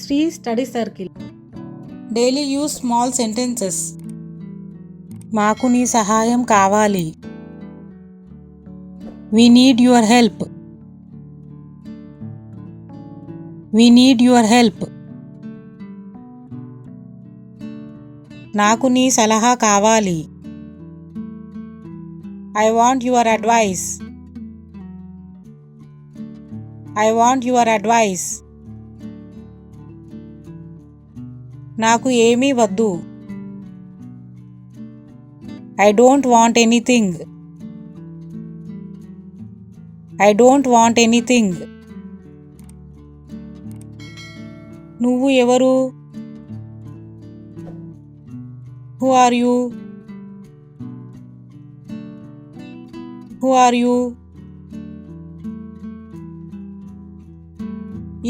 Sri Study Circle. Daily use small sentences. మాకు నీ సహాయం కావాలి. We need your help. We need your help. నాకు నీ సలహా కావాలి. I want your advice. I want your advice. నాకు ఏమీ వద్దు. I don't want anything. I don't want anything. నువ్వు ఎవరు? Who are you? Who are you?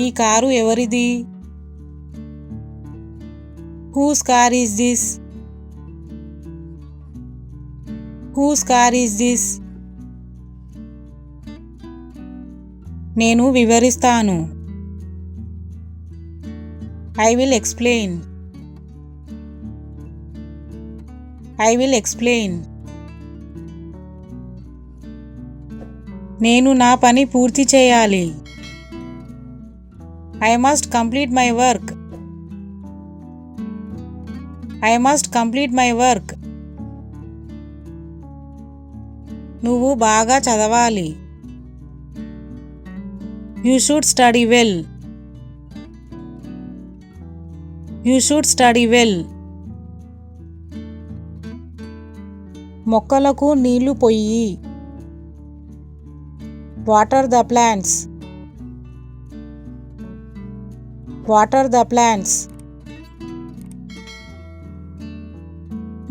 ఈ కారు ఎవరిది? Whose car is this? Whose car is this? నేను వివరిస్తాను. I will explain. I will explain. నేను నా పని పూర్తి చేయాలి. I must complete my work. I must complete my work. నువ్వు బాగా చదవాలి. You should study well. You should study well. మొక్కలకు నీళ్లు పొయ్యి. Water the plants. Water the plants.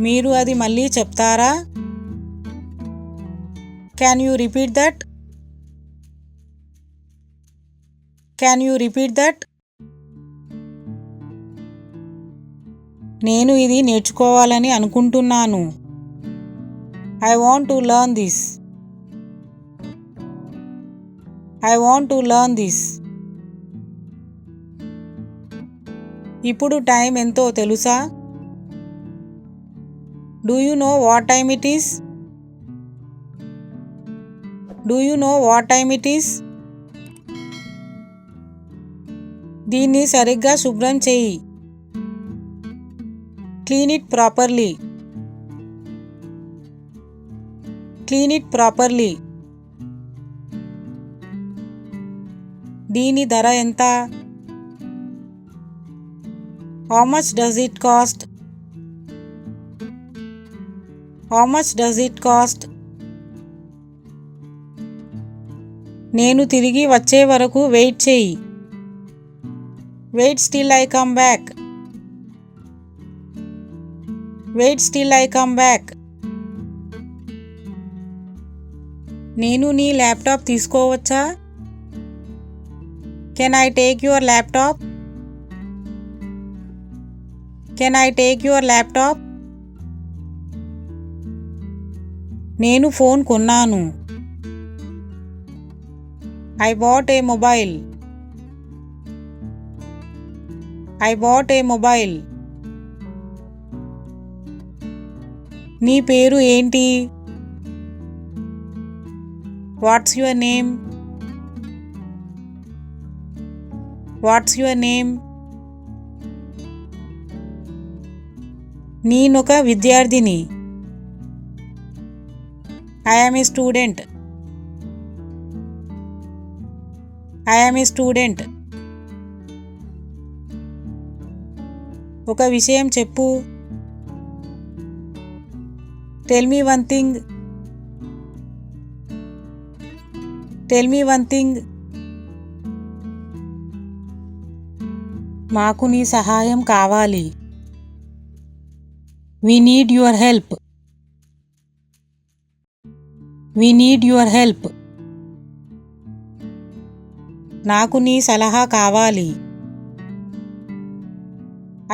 మీరు అది మళ్ళీ చెప్తారా? Can you repeat that? Can you repeat that? నేను ఇది నేర్చుకోవాలని అనుకుంటున్నాను. I want to learn this. I want to learn this. ఇప్పుడు టైం ఎంతో తెలుసా? Do you know what time it is? Do you know what time it is? దీన్ని సరిగ్గా శుభ్రం చేయి. Clean it properly. Clean it properly. దీని ధర ఎంత? How much does it cost? How much does it cost? నేను తిరిగి వచ్చే వరకు వెయిట్ చేయి. Wait till I come back. Wait till I come back. నేను నీ ల్యాప్టాప్ తీసుకోవచ్చా? Can I take your laptop? Can I take your laptop? నేను phone కొన్నాను. I bought a mobile. I bought a mobile. నీ పేరు ఏంటి? What's your name? What's your name? నేనొక విద్యార్థిని. I am a student. I am a student. ఒక విషయం చెప్పు. Tell me one thing. Tell me one thing. మాకు నీ సహాయం కావాలి. We need your help. We need your help. నాకు నీ సలహా కావాలి.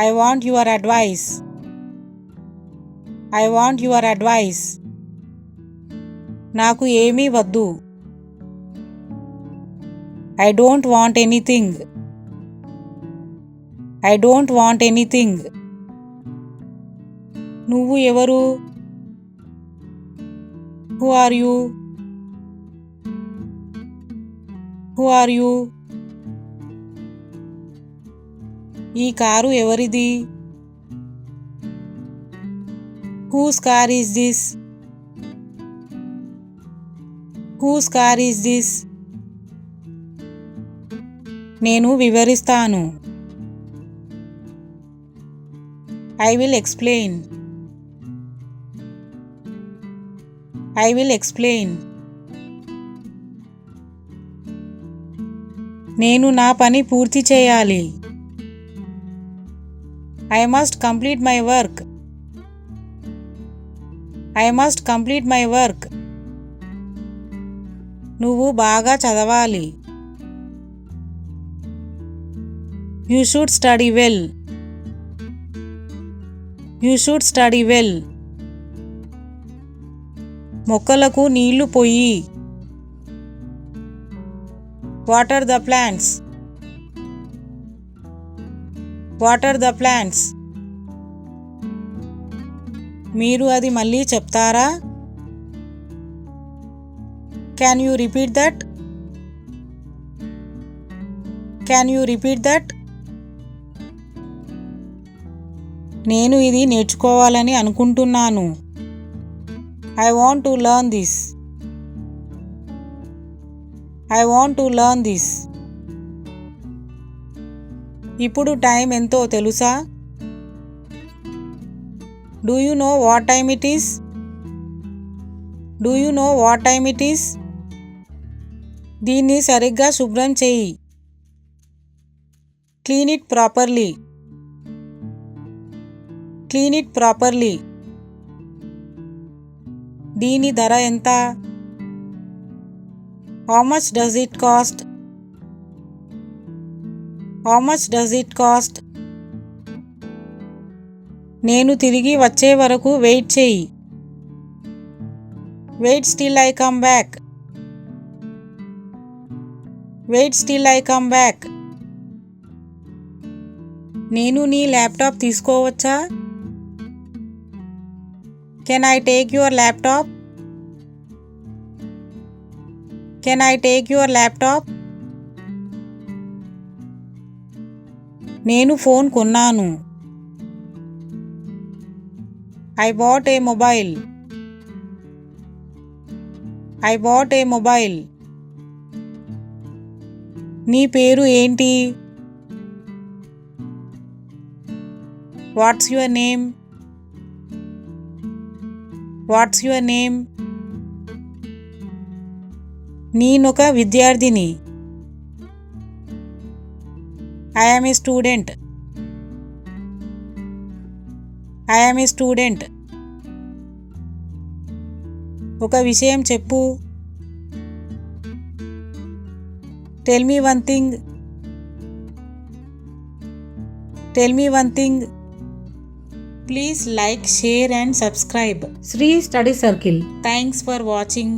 I want your advice. I want your advice. నాకు ఏమీ వద్దు. I don't want anything. I don't want anything. నువ్వు ఎవరు? Who are you? Who are you? ఈ కారు ఎవరిది? Whose car is this? Whose car is this? నేను వివరిస్తాను. I will explain. I will explain. నేను నా పని పూర్తి చేయాలి. I must complete my work. I must complete my work. నువ్వు బాగా చదవాలి. You should study well. You should study well. మొక్కలకు నీళ్లు పొయ్యి. Water the plants. Water the plants. మీరు అది మళ్ళీ చెప్తారా? Can you repeat that? Can you repeat that? నేను ఇది నేర్చుకోవాలని అనుకుంటున్నాను. I want to learn this. I want to learn this. ఇప్పుడు టైం ఎంతో తెలుసా? Do you know what time it is? Do you know what time it is? దీన్ని సరిగ్గా శుభ్రం చేయి. Clean it properly. Clean it properly. దీని ధర ఎంత? How much does it cost? How much does it cost? నేను తిరిగి వచ్చే వరకు వెయిట్ చేయి. Wait till I come back. Wait till I come back. నేను నీ ల్యాప్టాప్ తీసుకోవచ్చా? Can I take your laptop? Can I take your laptop? నేను phone కొన్నాను. I bought a mobile. I bought a mobile. నీ పేరు ఏంటి? What's your name? What's your name? నేనొక విద్యార్థిని. I am a student. I am a student. ఒక విషయం చెప్పు. Tell me one thing. Tell me one thing. Please like, share and subscribe. Sri Study Circle. Thanks for watching.